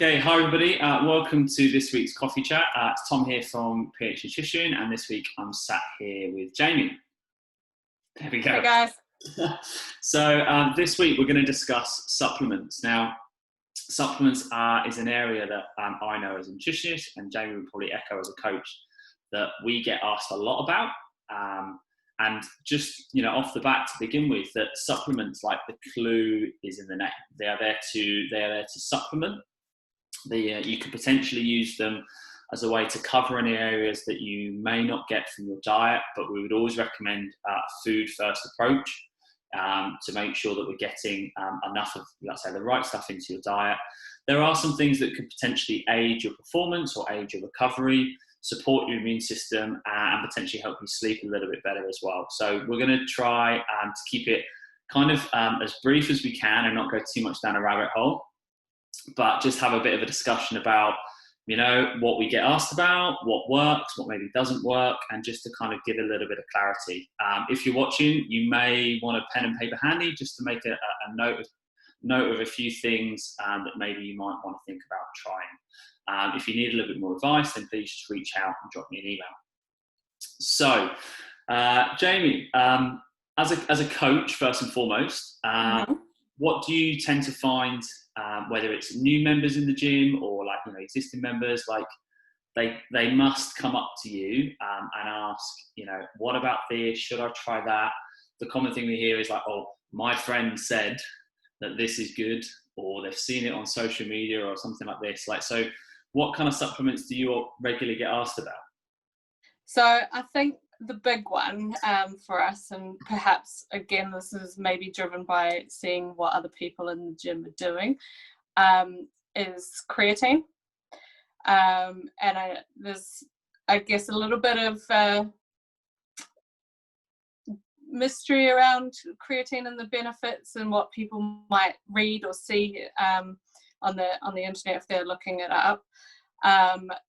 Okay, hi everybody. Welcome to this week's coffee chat. It's Tom here from PH Nutrition, and this week I'm sat here with Jamie. There we go. Hey guys. So this week we're going to discuss supplements. Now, supplements is an area that I know as a nutritionist, and Jamie would probably echo as a coach, that we get asked a lot about. And just off the bat to begin with, that supplements, like the clue is in the name. They are there to supplement. You could potentially use them as a way to cover any areas that you may not get from your diet, but we would always recommend a food first approach to make sure that we're getting enough of, let's say, the right stuff into your diet. There are some things that could potentially aid your performance or aid your recovery, support your immune system, and potentially help you sleep a little bit better as well. So we're going to try to keep it kind of as brief as we can and not go too much down a rabbit hole, but just have a bit of a discussion about, what we get asked about, what works, what maybe doesn't work, and just to kind of give a little bit of clarity. If you're watching, you may want a pen and paper handy just to make a note of a few things that maybe you might want to think about trying. If you need a little bit more advice, then please just reach out and drop me an email. So, Jamie, as a coach, first and foremost, what do you tend to find, whether it's new members in the gym or existing members, they must come up to you and ask, what about this? Should I try that? The common thing we hear is oh, my friend said that this is good, or they've seen it on social media or something like this. So what kind of supplements do you regularly get asked about? So I think the big one for us, and perhaps again this is maybe driven by seeing what other people in the gym are doing, is creatine. And there's, I guess, a little bit of mystery around creatine and the benefits and what people might read or see on the internet if they're looking it up.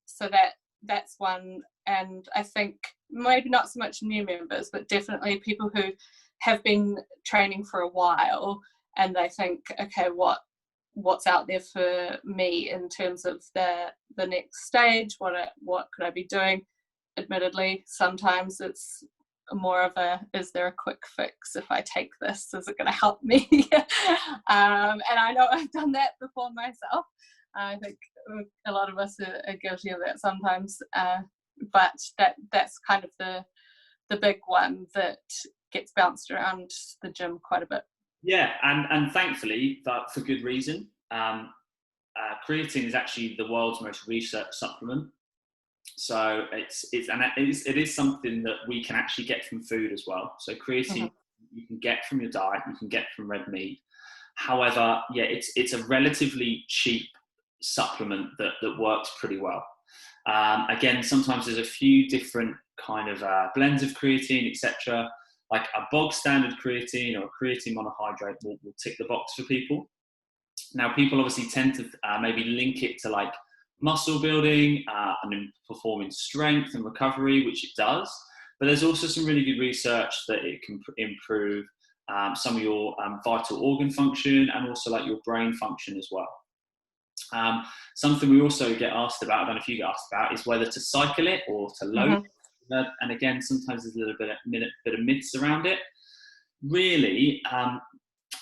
So that's one. And I think maybe not so much new members, but definitely people who have been training for a while and they think, okay, what's out there for me in terms of the next stage? What could I be doing? Admittedly, sometimes it's more of is there a quick fix? If I take this, is it going to help me? And I know I've done that before myself. I think a lot of us are guilty of that sometimes. But that's kind of the big one that gets bounced around the gym quite a bit. Yeah, and thankfully, but for good reason. Creatine is actually the world's most researched supplement. So it is something that we can actually get from food as well. So creatine you can get from your diet, you can get from red meat. However, yeah, it's a relatively cheap supplement that works pretty well. Again, sometimes there's a few different kind of blends of creatine, etc. Like a bog standard creatine or a creatine monohydrate will tick the box for people. Now, people obviously tend to maybe link it to muscle building and performing strength and recovery, which it does. But there's also some really good research that it can improve some of your vital organ function and also your brain function as well. Something we also get asked about, I don't know if you get asked about, is whether to cycle it or to load it. And again, sometimes there's a little bit of myths around it. Really,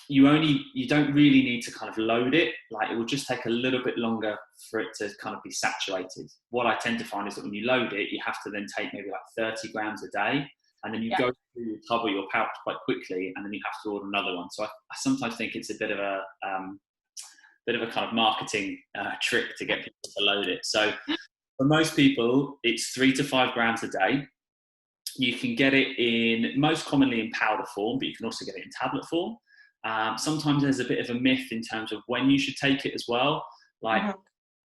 you don't really need to kind of load it. It will just take a little bit longer for it to kind of be saturated. What I tend to find is that when you load it, you have to then take maybe 30 grams a day, and then you go through your tub or your pouch quite quickly, and then you have to order another one. So I sometimes think it's a bit of a kind of marketing trick to get people to load it. So for most people, it's 3 to 5 grams a day. You can get it most commonly in powder form, but you can also get it in tablet form. Sometimes there's a bit of a myth in terms of when you should take it as well.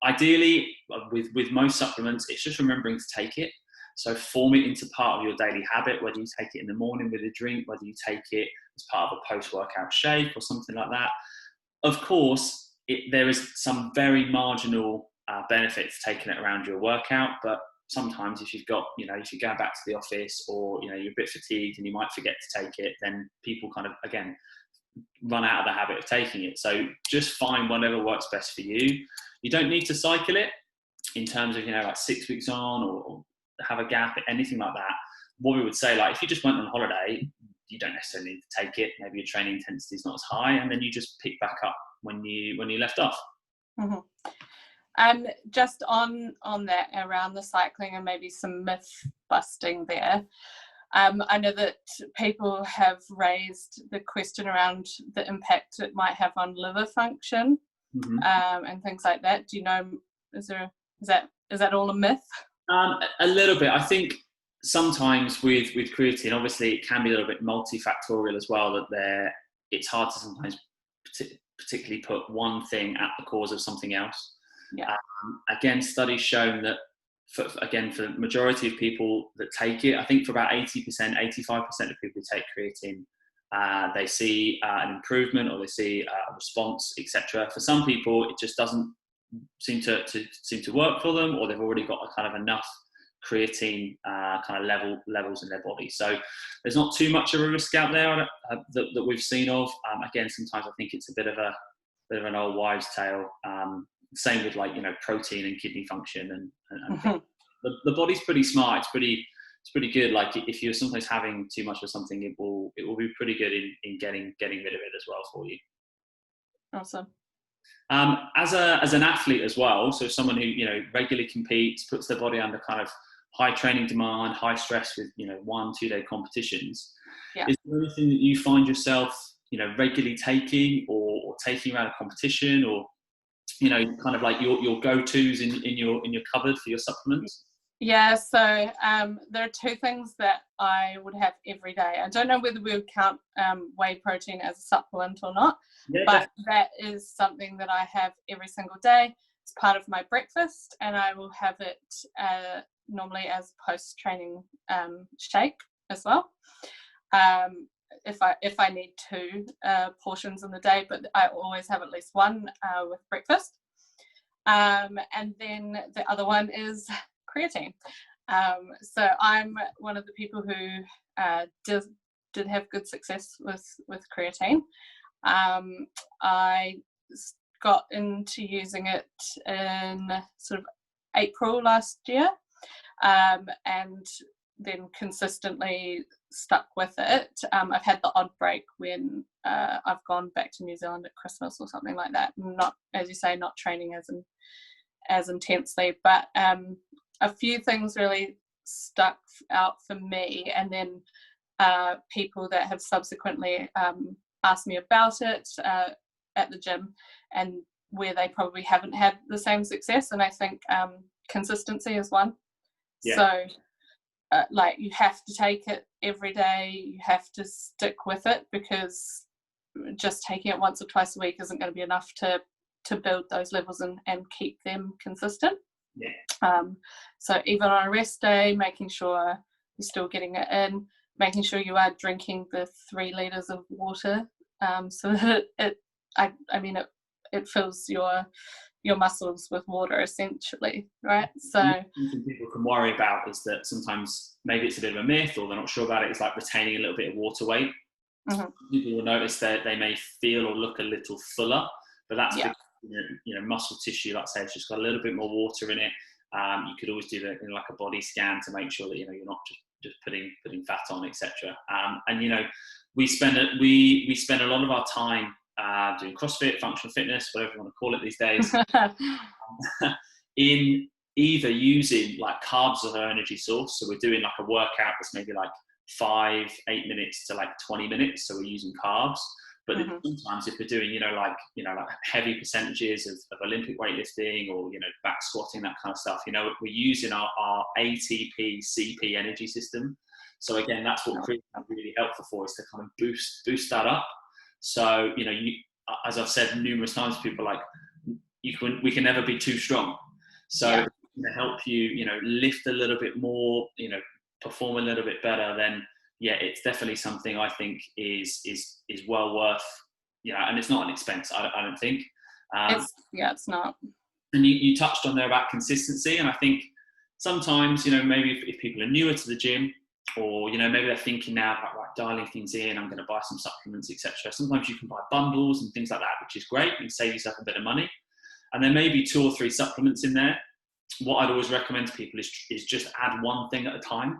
Ideally, with most supplements, it's just remembering to take it. So form it into part of your daily habit, whether you take it in the morning with a drink, whether you take it as part of a post-workout shake or something like that. Of course, there is some very marginal benefits taking it around your workout, but sometimes if you've got, if you're going back to the office or, you're a bit fatigued and you might forget to take it, then people kind of, again, run out of the habit of taking it. So just find whatever works best for you. You don't need to cycle it in terms of, like 6 weeks on or have a gap, anything like that. What we would say, like if you just went on holiday, you don't necessarily need to take it. Maybe your training intensity is not as high, and then you just pick back up when you left off. Mm-hmm. Just on that, around the cycling and maybe some myth busting there. I know that people have raised the question around the impact it might have on liver function, and things like that. Do you know? Is that all a myth? A little bit. I think sometimes with creatine, obviously it can be a little bit multifactorial as well. That it's hard to sometimes particularly put one thing at the cause of something else. Yeah. Again, studies shown that for the majority of people that take it, I think for about 80%, 85% of people who take creatine, they see an improvement or they see a response, etc. For some people, it just doesn't seem to work for them, or they've already got a kind of enough creatine kind of levels in their body. So there's not too much of a risk out there that we've seen of. Again, sometimes I think it's a bit of an old wives' tale. Same with protein and kidney function and the body's pretty smart. It's pretty good. Like if you're sometimes having too much of something, it will be pretty good in getting rid of it as well for you. Awesome. As an athlete as well, so someone who regularly competes, puts their body under kind of high training demand, high stress with 1-2 day competitions. Yeah. Is there anything that you find yourself regularly taking or taking around a competition, or kind of like your go-tos in your cupboard for your supplements? Yeah, so there are two things that I would have every day. I don't know whether we would count whey protein as a supplement or not, but that is something that I have every single day. It's part of my breakfast, and I will have it normally as post-training shake as well. If I need 2 portions in the day, but I always have at least one with breakfast. And then the other one is creatine. So I'm one of the people who did have good success with creatine. I got into using it in sort of April last year, and then consistently stuck with it. I've had the odd break when I've gone back to New Zealand at Christmas or something like that. Not, as you say, not training as intensely, but a few things really stuck out for me, and then people that have subsequently asked me about it at the gym, and where they probably haven't had the same success. And I think consistency is one. Yeah. So like you have to take it every day, you have to stick with it, because just taking it once or twice a week isn't going to be enough to build those levels and keep them consistent. Yeah. So even on a rest day, making sure you're still getting it in, making sure you are drinking the 3 liters of water, so that it fills your muscles with water, essentially, right? So something people can worry about is that sometimes maybe it's a bit of a myth, or they're not sure about it. It's like retaining a little bit of water weight. Mm-hmm. People will notice that they may feel or look a little fuller, but that's because, muscle tissue, like I say, it's just got a little bit more water in it. You could always do like a body scan to make sure that you're not just putting fat on, etc. And we spend a lot of our time doing CrossFit, functional fitness, whatever you want to call it these days, in either using like carbs as our energy source. So we're doing like a workout that's maybe like 5-8 minutes to like 20 minutes. So we're using carbs. But sometimes if we're doing, like heavy percentages of Olympic weightlifting or, back squatting, that kind of stuff, we're using our ATP, CP energy system. So again, that's what creatine is really helpful for, is to kind of boost that up. So, as I've said numerous times to people, like we can never be too strong. So if it's going to help you, lift a little bit more, perform a little bit better, then it's definitely something I think is well worth, and it's not an expense, I don't think. It's not. And you touched on there about consistency, and I think sometimes, maybe if people are newer to the gym, or maybe they're thinking now about, right, dialing things in, I'm going to buy some supplements, etc. Sometimes you can buy bundles and things like that, which is great and save yourself a bit of money. And there may be 2 or 3 supplements in there. What I'd always recommend to people is just add one thing at a time.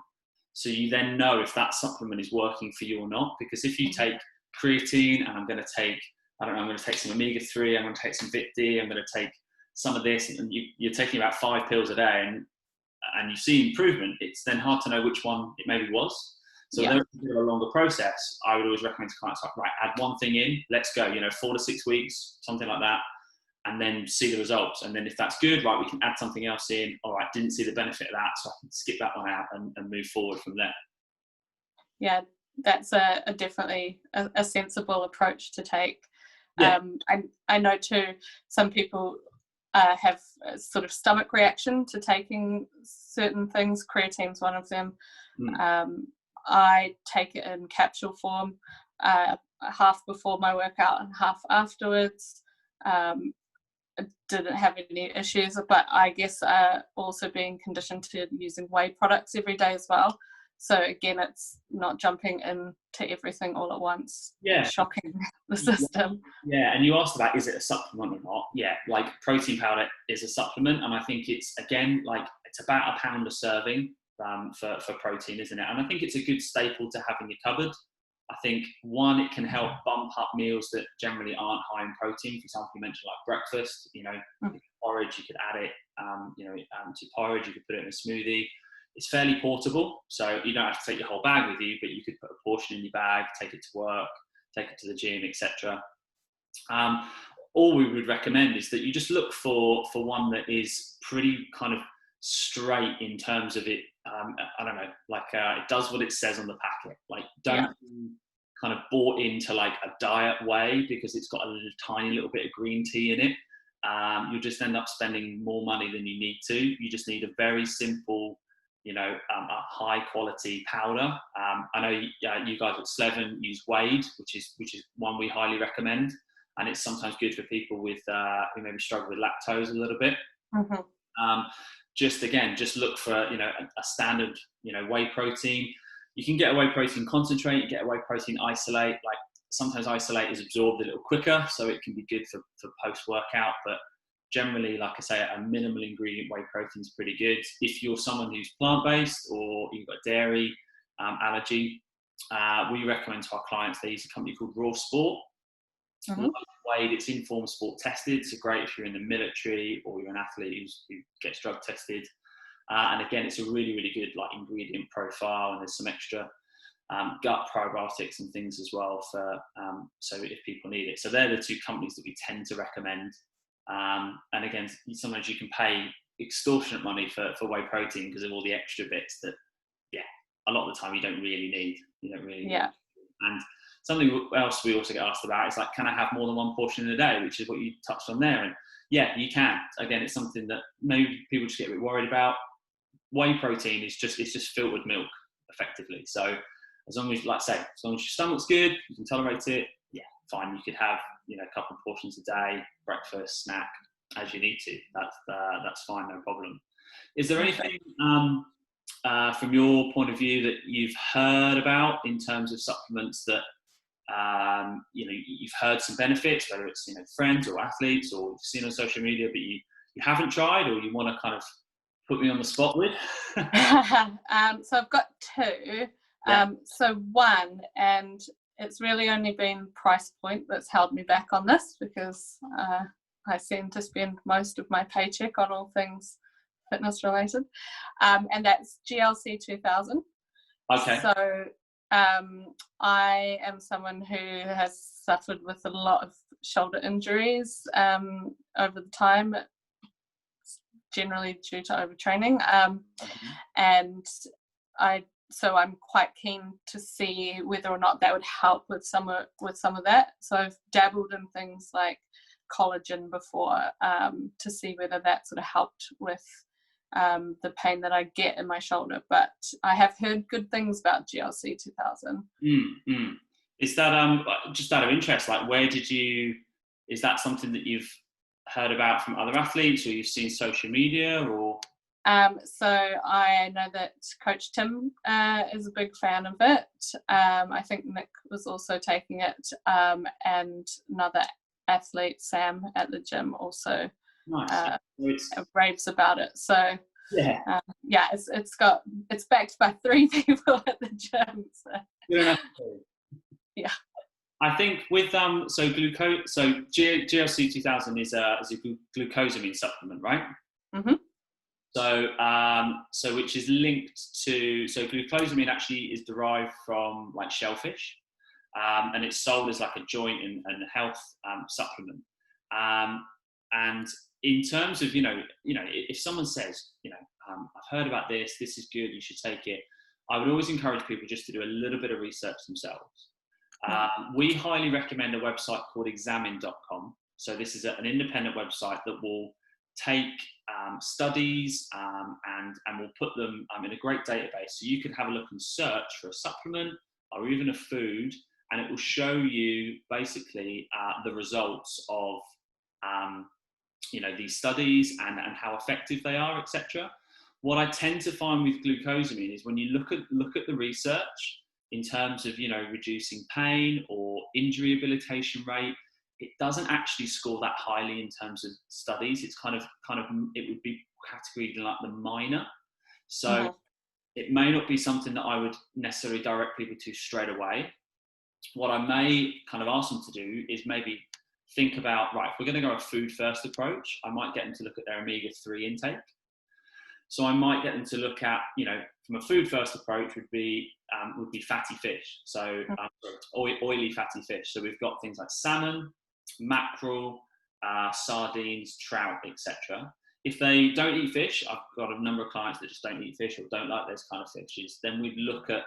So you then know if that supplement is working for you or not. Because if you take creatine and I'm going to take some omega-3, I'm going to take some Vit D, I'm going to take some of this, and you're taking about 5 pills a day and you see improvement, it's then hard to know which one it maybe was. So there is a longer process. I would always recommend to clients, like, right, add one thing in, let's go, 4 to 6 weeks, something like that, and then see the results. And then if that's good, right, we can add something else in. All right, didn't see the benefit of that, so I can skip that one out and move forward from there. Yeah, that's a definitely a sensible approach to take. Yeah. I know too, some people have a sort of stomach reaction to taking certain things. Creatine's one of them. I take it in capsule form, half before my workout and half afterwards. I didn't have any issues, but I guess also being conditioned to using whey products every day as well. So again, it's not jumping into everything all at once. Yeah. Shocking the system. Yeah, and you asked about, is it a supplement or not? Yeah, like protein powder is a supplement, and I think it's, again, like it's about £1 a serving for protein, isn't it? And I think it's a good staple to have in your cupboard. I think, one, it can help bump up meals that generally aren't high in protein. For example, you mentioned like breakfast, porridge, you could add it, to porridge, you could put it in a smoothie. It's fairly portable, so you don't have to take your whole bag with you, but you could put a portion in your bag, take it to work, take it to the gym, etc. All we would recommend is that you just look for one that is pretty kind of straight in terms of it. I don't know, like it does what it says on the packet. Like, don't be kind of bought into like a diet whey because it's got a tiny little bit of green tea in it. You'll just end up spending more money than you need to. You just need a very simple, a high quality powder. I know you guys at Sleven use Wade, which is one we highly recommend, and it's sometimes good for people with who maybe struggle with lactose a little bit. Just look for a standard whey protein. You can get a whey protein concentrate, you get a whey protein isolate. Like, sometimes isolate is absorbed a little quicker, so it can be good for post workout, but generally, like I say, a minimal ingredient whey protein is pretty good. If you're someone who's plant-based or you've got dairy allergy, we recommend to our clients they use a company called Raw Sport. Whey, it's Informed Sport tested, so great if you're in the military or you're an athlete who gets drug tested. And again, it's a really, really good ingredient profile, and there's some extra gut probiotics and things as well so if people need it. So they're the 2 companies that we tend to recommend. And again, sometimes you can pay extortionate money for whey protein because of all the extra bits that, a lot of the time you don't really need. Need. And something else we also get asked about is like, can I have more than one portion in a day, which is what you touched on there. And yeah, you can. Again, it's something that maybe people just get a bit worried about. Whey protein is just filtered milk effectively. So as long as, like I say, as long as your stomach's good, you can tolerate it, fine. You could have a couple of portions a day, breakfast, snack, as you need to. That's fine, no problem. Is there anything from your point of view that you've heard about in terms of supplements that you've heard some benefits, whether it's friends or athletes or you've seen on social media, but you haven't tried, or you want to kind of put me on the spot with? So I've got 2. So one, and it's really only been price point that's held me back on this, because I seem to spend most of my paycheck on all things fitness related, and that's GLC 2000. Okay. So I am someone who has suffered with a lot of shoulder injuries over the time, generally due to overtraining, and so I'm quite keen to see whether or not that would help with some of that. So I've dabbled in things like collagen before, to see whether that sort of helped with the pain that I get in my shoulder. But I have heard good things about GLC 2000. Is that just out of interest? Like, is that something that you've heard about from other athletes, or you've seen social media, or? So I know that Coach Tim is a big fan of it. I think Nick was also taking it, and another athlete, Sam, at the gym also raves about it. So yeah, it's backed by 3 people at the gym. So. Yeah. I think with GLC 2000 is a glucosamine supplement, right? Mm-hmm. So which is linked to, glucosamine actually is derived from like shellfish, and it's sold as like a joint and health supplement. And in terms of, if someone says, I've heard about this is good, you should take it, I would always encourage people just to do a little bit of research themselves. We highly recommend a website called examine.com. So this is an independent website that will take studies and will put them in a great database. So you can have a look and search for a supplement or even a food, and it will show you basically the results of these studies and how effective they are, etc. What I tend to find with glucosamine is when you look at the research in terms of reducing pain or injury rehabilitation rate, it doesn't actually score that highly in terms of studies. It's kind of it would be categorized like the minor. So it may not be something that I would necessarily direct people to straight away. What I may kind of ask them to do is maybe think about, right, if we're going to go a food first approach, I might get them to look at their omega-3 intake. So I might get them to look at, from a food first approach would be fatty fish. So oily fatty fish. So we've got things like salmon, mackerel, sardines, trout, etc. If they don't eat fish, I've got a number of clients that just don't eat fish or don't like those kind of fishes, then we'd look at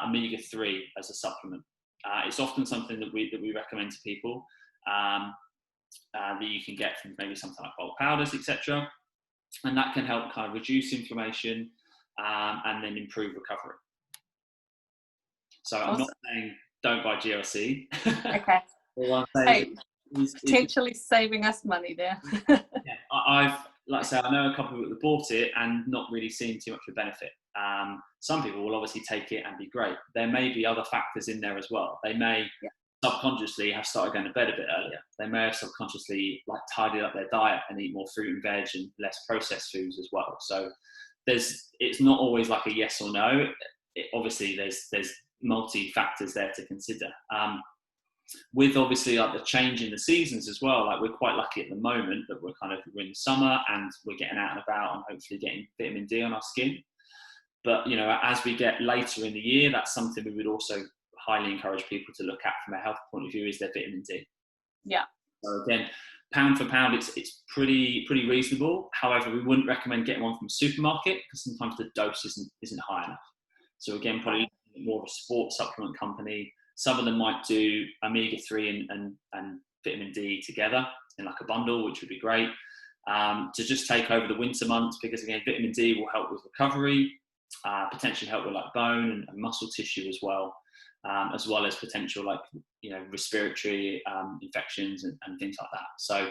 omega-3 as a supplement. It's often something that we recommend to people that you can get from maybe something like bulk powders, etc. And that can help kind of reduce inflammation and then improve recovery. So I'm not saying don't buy GLC. Okay. All I'm saying is potentially saving us money there. I've, like I say, I know a couple of people that bought it and not really seen too much of a benefit. Some people will obviously take it and be great. There may be other factors in there as well. They may subconsciously have started going to bed a bit earlier. They may have subconsciously tidied up their diet and eat more fruit and veg and less processed foods as well. So it's not always like a yes or no. Obviously there's multi factors there to consider. With obviously the change in the seasons as well, we're quite lucky at the moment that we're in the summer and we're getting out and about and hopefully getting vitamin D on our skin. But as we get later in the year, that's something we would also highly encourage people to look at from a health point of view, is their vitamin D. Yeah. So again, pound for pound, it's pretty reasonable. However, we wouldn't recommend getting one from a supermarket because sometimes the dose isn't high enough. So again, probably more of a sports supplement company. Some of them might do omega-3 and vitamin D together in like a bundle, which would be great to just take over the winter months, because again, vitamin D will help with recovery, potentially help with bone and muscle tissue as well as potential respiratory infections and things like that. So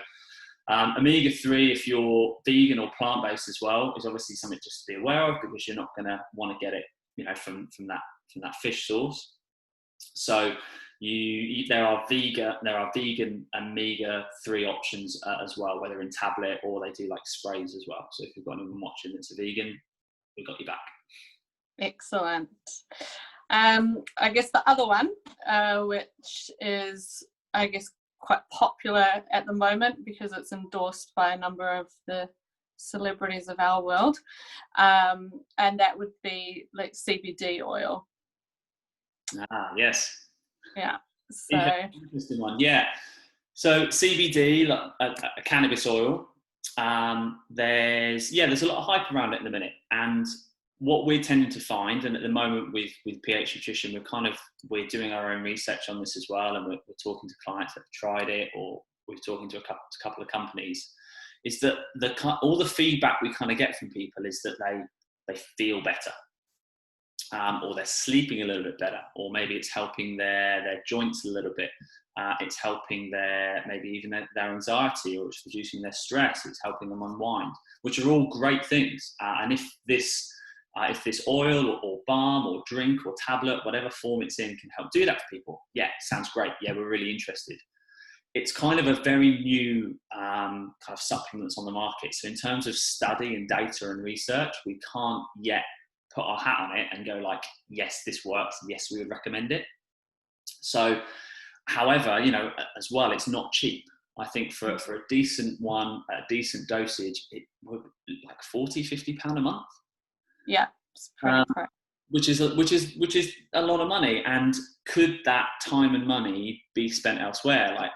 omega-3, if you're vegan or plant-based as well, is obviously something just to be aware of, because you're not going to want to get it from that fish source. So there are vegan omega-3 options as well, whether in tablet or they do sprays as well. So if you've got anyone watching that's a vegan, we've got you back. Excellent. I guess the other one, which is quite popular at the moment because it's endorsed by a number of the celebrities of our world, and that would be CBD oil. Yes. Yeah. So interesting one. Yeah. So CBD, a cannabis oil. There's a lot of hype around it in the minute, and what we're tending to find, and at the moment with PH Nutrition, we're doing our own research on this as well, and we're talking to clients that have tried it, or we're talking to a couple of companies, is that all the feedback we get from people is that they feel better. or they're sleeping a little bit better, or maybe it's helping their joints a little bit. It's helping maybe even their anxiety, or it's reducing their stress. It's helping them unwind, which are all great things. And if this oil or balm or drink or tablet, whatever form it's in, can help do that for people, yeah, sounds great. Yeah, we're really interested. It's kind of a very new kind of supplements on the market. So in terms of study and data and research, we can't yet put our hat on it and go like, yes, this works. Yes, we would recommend it. So, however, as well, it's not cheap. I think for a decent one, a decent dosage, it would be like £40-50 a month. Yeah, it's pretty crap. Which is a lot of money. And could that time and money be spent elsewhere? Like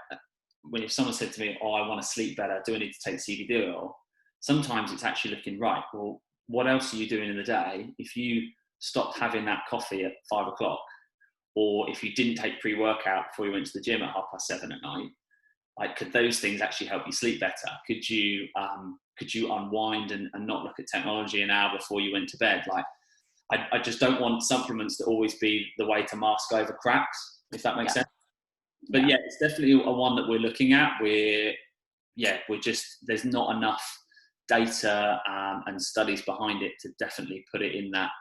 if someone said to me, "Oh, I want to sleep better. Do I need to take CBD oil?" Sometimes it's actually looking right. Well, what else are you doing in the day? If you stopped having that coffee at 5 o'clock, or if you didn't take pre-workout before you went to the gym at 7:30 at night, like, could those things actually help you sleep better? Could you unwind and not look at technology an hour before you went to bed? Like, I just don't want supplements to always be the way to mask over cracks, if that makes sense. But yeah, it's definitely a one that we're looking at. There's not enough data and studies behind it to definitely put it in that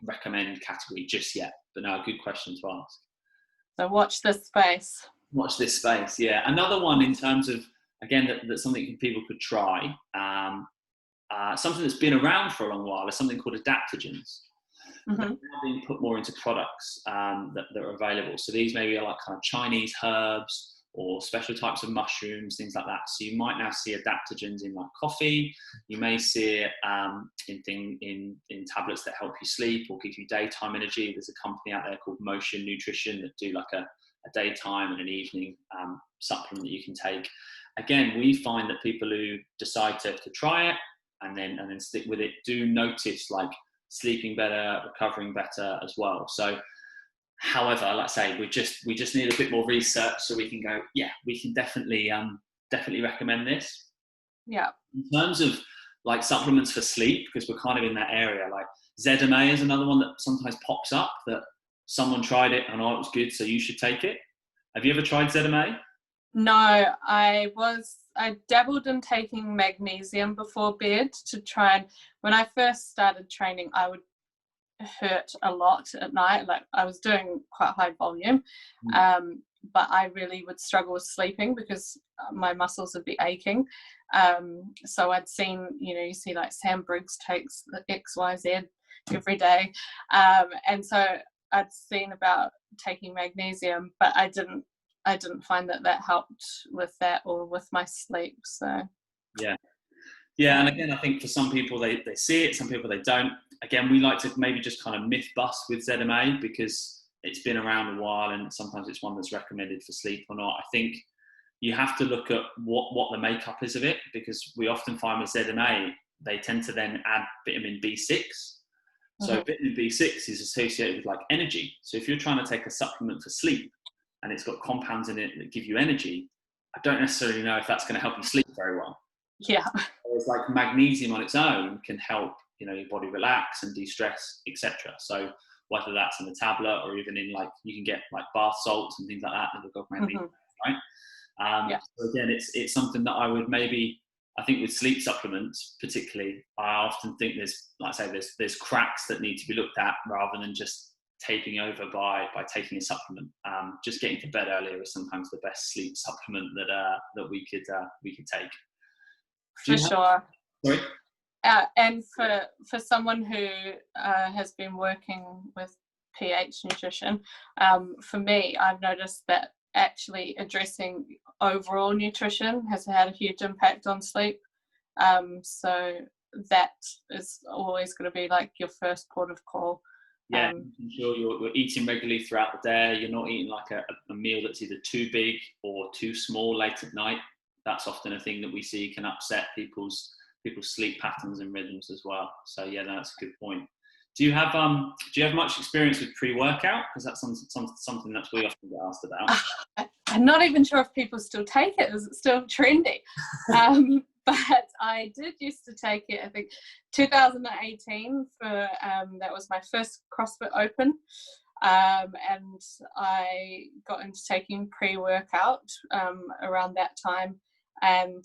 recommend category just yet. But no, good question to ask. So watch this space. Watch this space, yeah. Another one in terms of, again, that's something people could try. Something that's been around for a long while is something called adaptogens. Mm-hmm. They're being put more into products that are available. So these maybe are like kind of Chinese herbs or special types of mushrooms, things like that. So you might now see adaptogens in like coffee. You may see it in tablets that help you sleep or give you daytime energy. There's a company out there called Motion Nutrition that do like a daytime and an evening supplement that you can take. Again, we find that people who decide to try it and then stick with it do notice like sleeping better, recovering better as well. So, however, like I say, we just need a bit more research so we can go, yeah, we can definitely recommend this. Yeah. In terms of like supplements for sleep, because we're kind of in that area, like ZMA is another one that sometimes pops up that someone tried it and it was good, so you should take it. Have you ever tried ZMA? No, I dabbled in taking magnesium before bed to try, and when I first started training, I would hurt a lot at night. Like, I was doing quite high volume, but I really would struggle with sleeping because my muscles would be aching. So I'd seen, you see like Sam Briggs takes the XYZ every day, and so I'd seen about taking magnesium, but I didn't find that helped with that or with my sleep. So yeah, and again, I think for some people they see it, some people they don't. Again, we like to maybe just kind of myth bust with ZMA because it's been around a while and sometimes it's one that's recommended for sleep or not. I think you have to look at what the makeup is of it, because we often find with ZMA they tend to then add vitamin B6. So vitamin B6 is associated with like energy. So if you're trying to take a supplement for sleep and it's got compounds in it that give you energy, I don't necessarily know if that's going to help you sleep very well. Yeah. Whereas like magnesium on its own can help, your body relax and de-stress, etc. So whether that's in a tablet or even in like, you can get like bath salts and things like that have got magnesium, right? So again, it's something that I would maybe, I think with sleep supplements particularly, I often think there's cracks that need to be looked at rather than just taping over by taking a supplement. Just getting to bed earlier is sometimes the best sleep supplement that we could take. For sure. Sorry? And for someone who has been working with pH nutrition, for me, I've noticed that actually addressing overall nutrition has had a huge impact on sleep. So that is always going to be like your first port of call. Yeah, ensure you're eating regularly throughout the day. You're not eating like a meal that's either too big or too small late at night. That's often a thing that we see can upset people's sleep patterns and rhythms as well. So yeah, that's a good point. Do you have much experience with pre-workout? Because that's something that we often get asked about. I'm not even sure if people still take it. Is it still trendy? but I did used to take it, I think 2018 for that was my first CrossFit Open, and I got into taking pre-workout around that time, and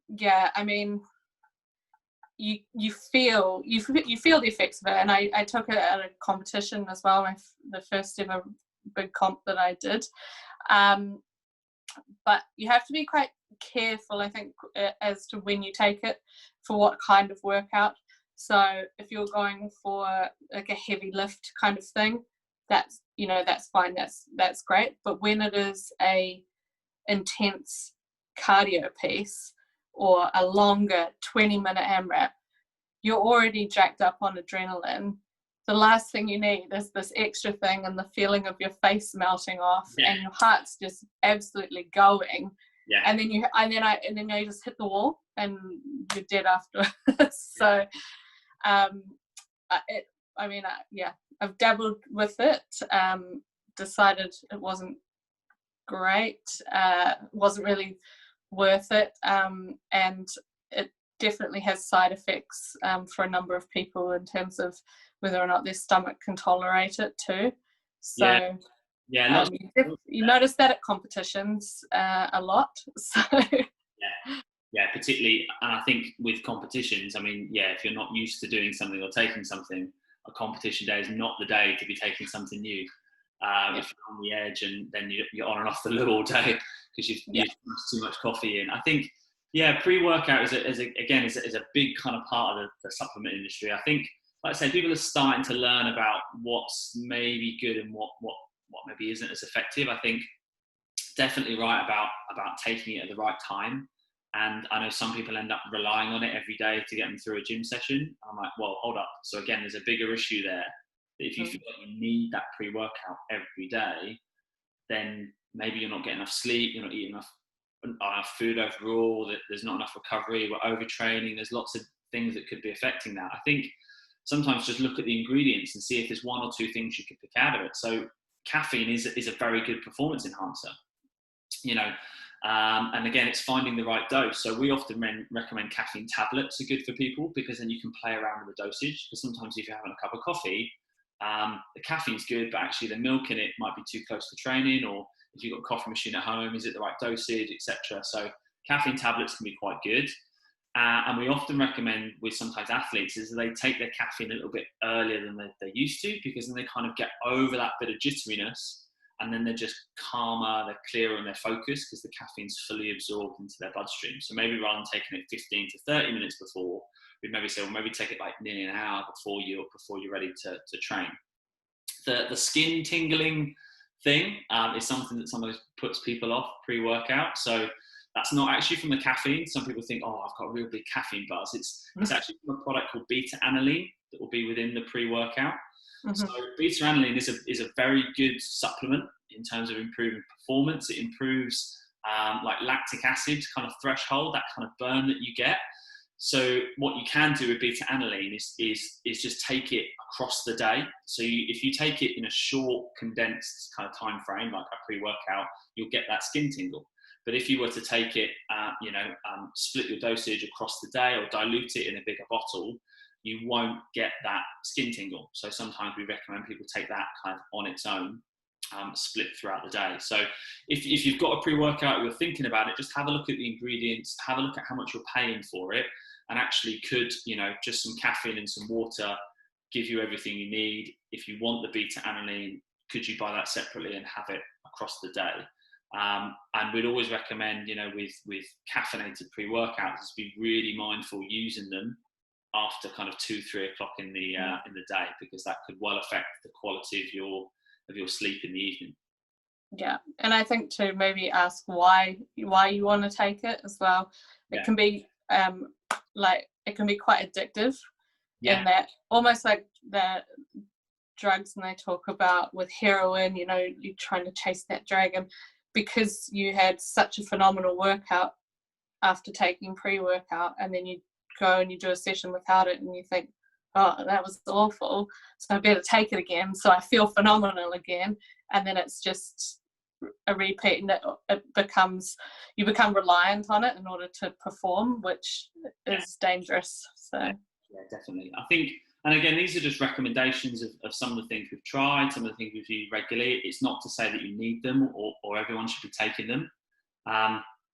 yeah, I mean, you feel the effects of it. And I took it at a competition as well, the first ever big comp that I did, but you have to be quite careful, I think, as to when you take it, for what kind of workout. So if you're going for like a heavy lift kind of thing, that's fine, that's great. But when it is a intense cardio piece or a longer 20-minute AMRAP, you're already jacked up on adrenaline. The last thing you need is this extra thing and the feeling of your face melting off, and your heart's just absolutely going. And then you just hit the wall and you're dead afterwards. So I've dabbled with it, decided it wasn't great, wasn't really worth it, and it definitely has side effects for a number of people in terms of whether or not their stomach can tolerate it too. So you notice that at competitions a lot. So particularly, and I think with competitions, I mean, if you're not used to doing something or taking something, a competition day is not the day to be taking something new. If you're on the edge, and then you're on and off the loo all day because you've too much coffee in. I think, pre-workout is a big kind of part of the supplement industry. I think, like I say, people are starting to learn about what's maybe good and what maybe isn't as effective. I think definitely right about taking it at the right time. And I know some people end up relying on it every day to get them through a gym session. I'm like, well, hold up. So again, there's a bigger issue there. That if you feel like you need that pre-workout every day, then maybe you're not getting enough sleep, you're not eating enough food overall, that there's not enough recovery, we're overtraining. There's lots of things that could be affecting that. I think sometimes just look at the ingredients and see if there's one or two things you could pick out of it. So caffeine is a very good performance enhancer, and again, it's finding the right dose. So we often recommend caffeine tablets are good for people, because then you can play around with the dosage. Because sometimes if you're having a cup of coffee, the caffeine's good, but actually the milk in it might be too close to training, or if you've got a coffee machine at home, is it the right dosage, etc. So caffeine tablets can be quite good. And we often recommend with sometimes athletes is they take their caffeine a little bit earlier than they're used to, because then they kind of get over that bit of jitteriness, and then they're just calmer, they're clearer in their focus, because the caffeine's fully absorbed into their bloodstream. So maybe rather than taking it 15 to 30 minutes before, we'd maybe say, well, maybe take it like nearly an hour before you're ready to train. The skin tingling thing is something that sometimes puts people off pre-workout. So that's not actually from the caffeine. Some people think, oh, I've got a real big caffeine buzz. It's actually from a product called beta-aniline that will be within the pre-workout. So beta-aniline is a very good supplement in terms of improving performance. It improves like lactic acid kind of threshold, that kind of burn that you get. So what you can do with beta-aniline is just take it across the day. So if you take it in a short, condensed kind of time frame, like a pre-workout, you'll get that skin tingle. But if you were to take it, split your dosage across the day or dilute it in a bigger bottle, you won't get that skin tingle. So sometimes we recommend people take that kind of on its own, split throughout the day. So if you've got a pre-workout, you're thinking about it, just have a look at the ingredients, have a look at how much you're paying for it, and actually could, just some caffeine and some water give you everything you need. If you want the beta-aniline, could you buy that separately and have it across the day? And we'd always recommend, with caffeinated pre-workouts, is be really mindful using them after kind of 2-3 o'clock in the day, because that could well affect the quality of your sleep in the evening. Yeah, and I think to maybe ask why you want to take it as well. It can be it can be quite addictive, in that almost like the drugs, and they talk about with heroin, you're trying to chase that dragon, because you had such a phenomenal workout after taking pre-workout, and then you go and you do a session without it and you think, oh, that was awful, so I better take it again so I feel phenomenal again, and then it's just a repeat, and you become reliant on it in order to perform, which is dangerous. So yeah, definitely. I think, and again, these are just recommendations of some of the things we've tried, some of the things we've used regularly. It's not to say that you need them or everyone should be taking them.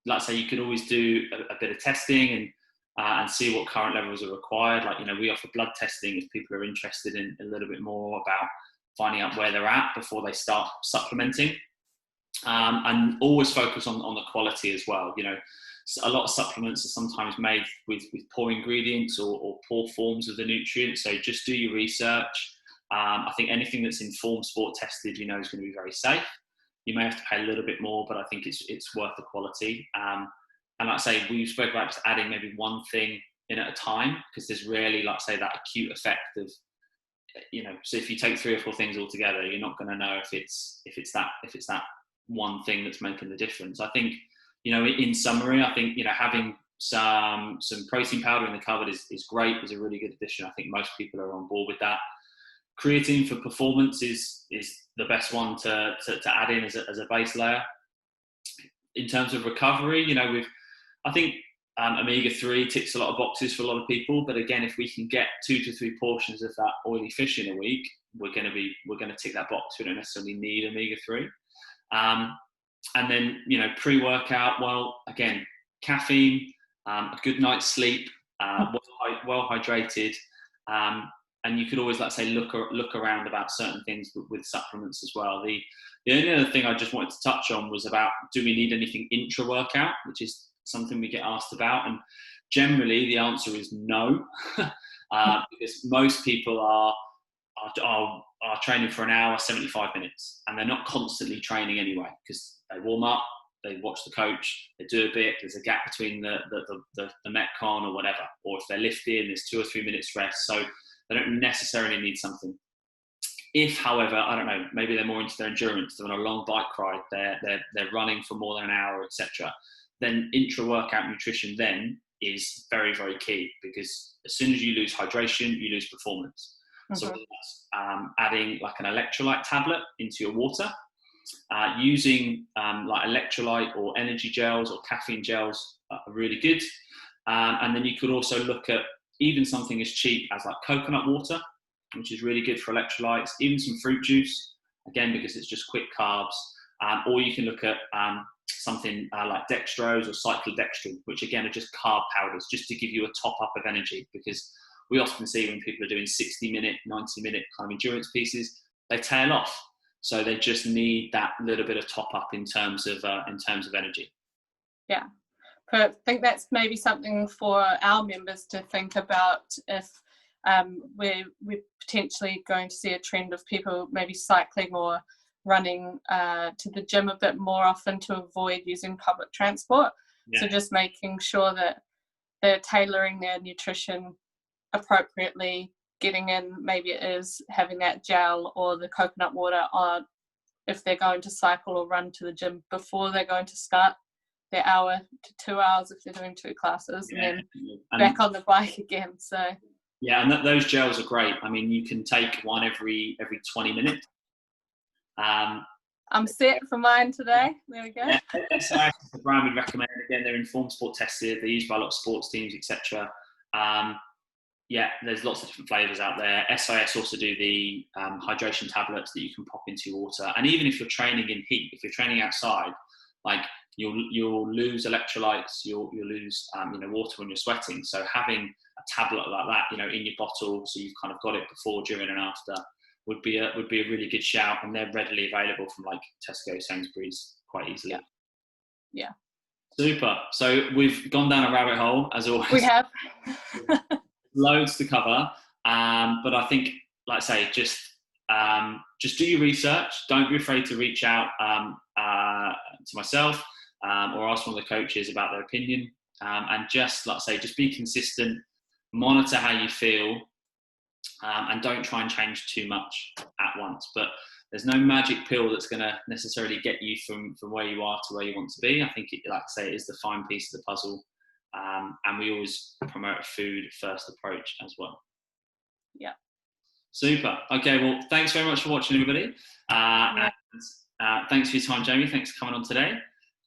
Like I say, you could always do a bit of testing and see what current levels are required. Like, we offer blood testing if people are interested in a little bit more about finding out where they're at before they start supplementing. And always focus on the quality as well. A lot of supplements are sometimes made with poor ingredients or poor forms of the nutrients. So just do your research. I think anything that's Informed Sport tested, is going to be very safe. You may have to pay a little bit more, but I think it's worth the quality. And like I say, we spoke about just adding maybe one thing in at a time, because there's rarely, like I say, that acute effect of, so if you take 3 or 4 things all together, you're not going to know if it's that one thing that's making the difference. I think, in summary, I think, having some protein powder in the cupboard is great, is a really good addition. I think most people are on board with that. Creatine for performance is the best one to add in as a base layer. In terms of recovery, I think omega-3 ticks a lot of boxes for a lot of people, but again, if we can get 2 to 3 portions of that oily fish in a week, we're going to tick that box. We don't necessarily need omega-3. And then, pre-workout, well, again, caffeine, a good night's sleep, well hydrated, and you could always, like say, look around about certain things with supplements as well. The only other thing I just wanted to touch on was about, do we need anything intra-workout, which is something we get asked about, and generally the answer is no, because most people are training for an hour, 75 minutes, and they're not constantly training anyway, because they warm up, they watch the coach, they do a bit, there's a gap between the metcon or whatever, or if they're lifting, there's 2 or 3 minutes rest, so they don't necessarily need something. If, however, I don't know, maybe they're more into their endurance, they're on a long bike ride, they're running for more than an hour, etc., then intra-workout nutrition then is very, very key, because as soon as you lose hydration, you lose performance. So that's adding like an electrolyte tablet into your water, using like electrolyte or energy gels or caffeine gels are really good. And then you could also look at even something as cheap as like coconut water, which is really good for electrolytes, even some fruit juice, again, because it's just quick carbs. Or you can look at something like dextrose or cyclodextrin, which again are just carb powders, just to give you a top up of energy, because we often see when people are doing 60-minute, 90-minute kind of endurance pieces, they tail off. So they just need that little bit of top up in terms of energy. Yeah, I think that's maybe something for our members to think about if we're potentially going to see a trend of people maybe cycling or running to the gym a bit more often to avoid using public transport. Yeah. So just making sure that they're tailoring their nutrition appropriately, getting in, maybe it is having that gel or the coconut water on if they're going to cycle or run to the gym before they're going to start their hour to 2 hours if they're doing 2 classes, and then back on the bike again. So yeah, and those gels are great. I mean, you can take one every 20 minutes. I'm set for mine today. There we go. Yeah, SIS is the brand we recommend. Again, they're Informed Sport tested. They're used by a lot of sports teams, etc. Yeah, there's lots of different flavors out there. SIS also do the hydration tablets that you can pop into your water. And even if you're training in heat, if you're training outside, like you'll lose electrolytes, you'll lose water when you're sweating. So having a tablet like that, in your bottle, so you've kind of got it before, during, and after, would be a really good shout. And they're readily available from like Tesco, Sainsbury's quite easily. Yeah. Super. So we've gone down a rabbit hole, as always. We have. Loads to cover, but I think, like I say, just do your research. Don't be afraid to reach out to myself or ask one of the coaches about their opinion, and just, like I say, just be consistent, monitor how you feel, and don't try and change too much at once. But there's no magic pill that's going to necessarily get you from where you are to where you want to be. I think, like I say, it is the fine piece of the puzzle. And we always promote a food first approach as well. Yeah. Super. Okay, well, thanks very much for watching, everybody. And Thanks for your time, Jamie. Thanks for coming on today.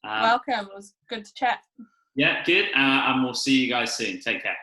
Welcome. It was good to chat. Yeah, good. And we'll see you guys soon. Take care.